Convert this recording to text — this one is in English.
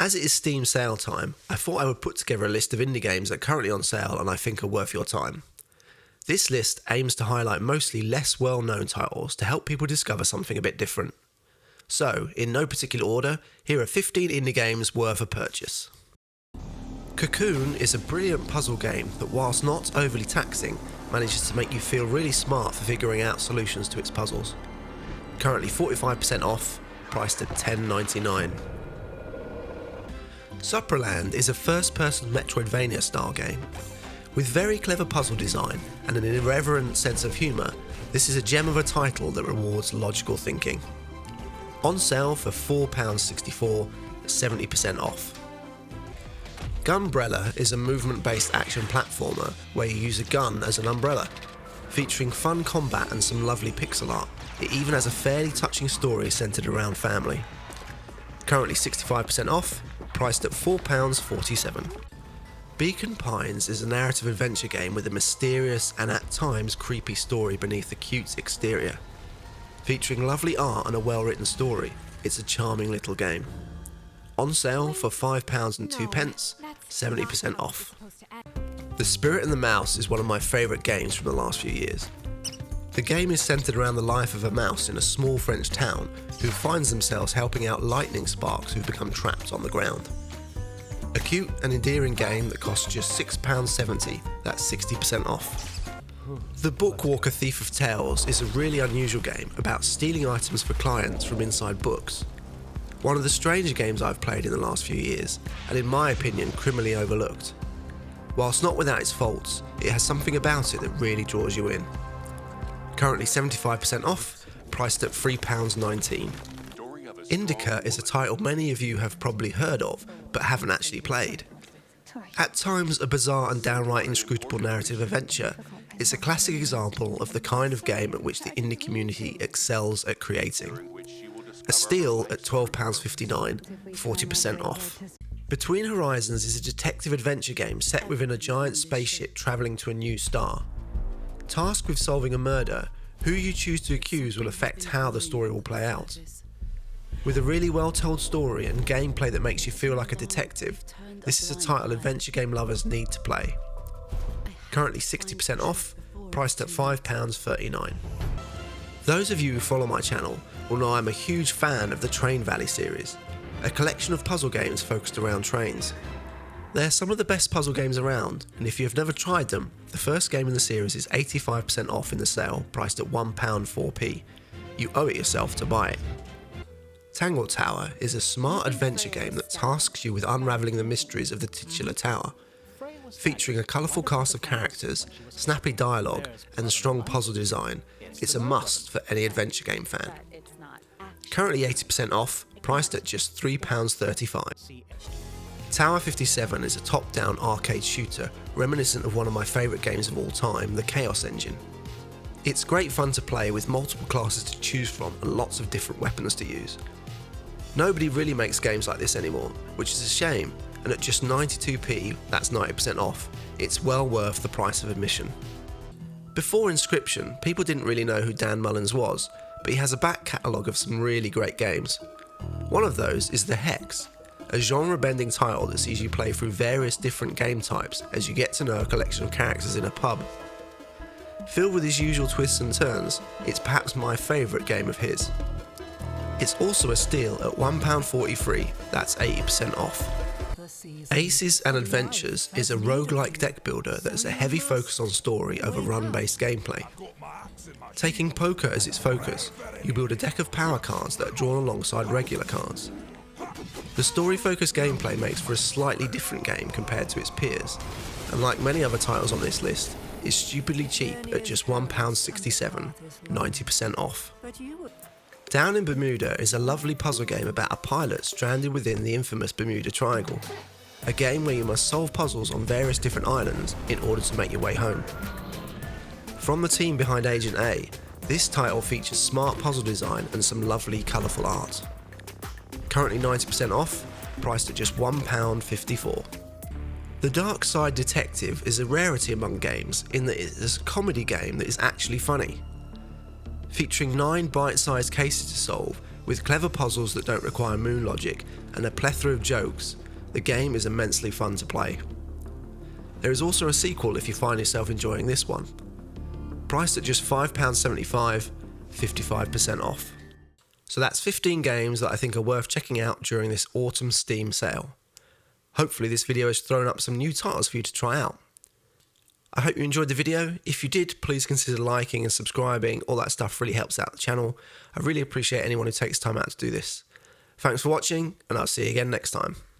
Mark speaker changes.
Speaker 1: As it is Steam sale time, I thought I would put together a list of indie games that are currently on sale and I think are worth your time. This list aims to highlight mostly less well-known titles to help people discover something a bit different. So, in no particular order, here are 15 indie games worth a purchase. Cocoon is a brilliant puzzle game that, whilst not overly taxing, manages to make you feel really smart for figuring out solutions to its puzzles. Currently 45% off, priced at $10.99. Supraland is a first-person Metroidvania style game. With very clever puzzle design and an irreverent sense of humour, this is a gem of a title that rewards logical thinking. On sale for £4.64, 70% off. Gunbrella is a movement-based action platformer where you use a gun as an umbrella. Featuring fun combat and some lovely pixel art, it even has a fairly touching story centred around family. Currently 65% off, priced at £4.47. Beacon Pines is a narrative adventure game with a mysterious and at times creepy story beneath a cute exterior. Featuring lovely art and a well-written story, it's a charming little game. On sale for £5.02, 70% off. The Spirit and the Mouse is one of my favourite games from the last few years. The game is centred around the life of a mouse in a small French town who finds themselves helping out lightning sparks who've become trapped on the ground. A cute and endearing game that costs just £6.70, that's 60% off. The Bookwalker Thief of Tales is a really unusual game about stealing items for clients from inside books. One of the stranger games I've played in the last few years, and in my opinion criminally overlooked. Whilst not without its faults, it has something about it that really draws you in. Currently 75% off, priced at £3.19. INDIKA is a title many of you have probably heard of, but haven't actually played. At times a bizarre and downright inscrutable narrative adventure, it's a classic example of the kind of game at which the indie community excels at creating. A steal at £12.59, 40% off. Between Horizons is a detective adventure game set within a giant spaceship travelling to a new star. Tasked with solving a murder, who you choose to accuse will affect how the story will play out. With a really well told story and gameplay that makes you feel like a detective, this is a title adventure game lovers need to play. Currently 60% off, priced at £5.39. Those of you who follow my channel will know I'm a huge fan of the Train Valley series, a collection of puzzle games focused around trains. They're some of the best puzzle games around, and if you have never tried them, the first game in the series is 85% off in the sale, priced at £1.04. You owe it yourself to buy it. Tangle Tower is a smart adventure game that tasks you with unravelling the mysteries of the titular tower. Featuring a colourful cast of characters, snappy dialogue and strong puzzle design, it's a must for any adventure game fan. Currently 80% off, priced at just £3.35. Tower 57 is a top-down arcade shooter reminiscent of one of my favourite games of all time, the Chaos Engine. It's great fun to play with multiple classes to choose from and lots of different weapons to use. Nobody really makes games like this anymore, which is a shame, and at just 92p, that's 90% off, it's well worth the price of admission. Before Inscription, people didn't really know who Dan Mullins was, but he has a back catalogue of some really great games. One of those is The Hex, a genre-bending title that sees you play through various different game types as you get to know a collection of characters in a pub. Filled with his usual twists and turns, it's perhaps my favourite game of his. It's also a steal at £1.43, that's 80% off. Aces and Adventures is a roguelike deck builder that has a heavy focus on story over run-based gameplay. Taking poker as its focus, you build a deck of power cards that are drawn alongside regular cards. The story-focused gameplay makes for a slightly different game compared to its peers, and like many other titles on this list, is stupidly cheap at just £1.67, 90% off. Down in Bermuda is a lovely puzzle game about a pilot stranded within the infamous Bermuda Triangle, a game where you must solve puzzles on various different islands in order to make your way home. From the team behind Agent A, this title features smart puzzle design and some lovely colourful art. Currently 90% off, priced at just £1.54. The Darkside Detective is a rarity among games in that it is a comedy game that is actually funny. Featuring 9 bite-sized cases to solve, With clever puzzles that don't require moon logic and a plethora of jokes, the game is immensely fun to play. There is also a sequel if you find yourself enjoying this one. Priced at just £5.75, 55% off. So that's 15 games that I think are worth checking out during this autumn Steam sale. Hopefully this video has thrown up some new titles for you to try out. I hope you enjoyed the video. If you did, please consider liking and subscribing. All that stuff really helps out the channel. I really appreciate anyone who takes time out to do this. Thanks for watching, and I'll see you again next time.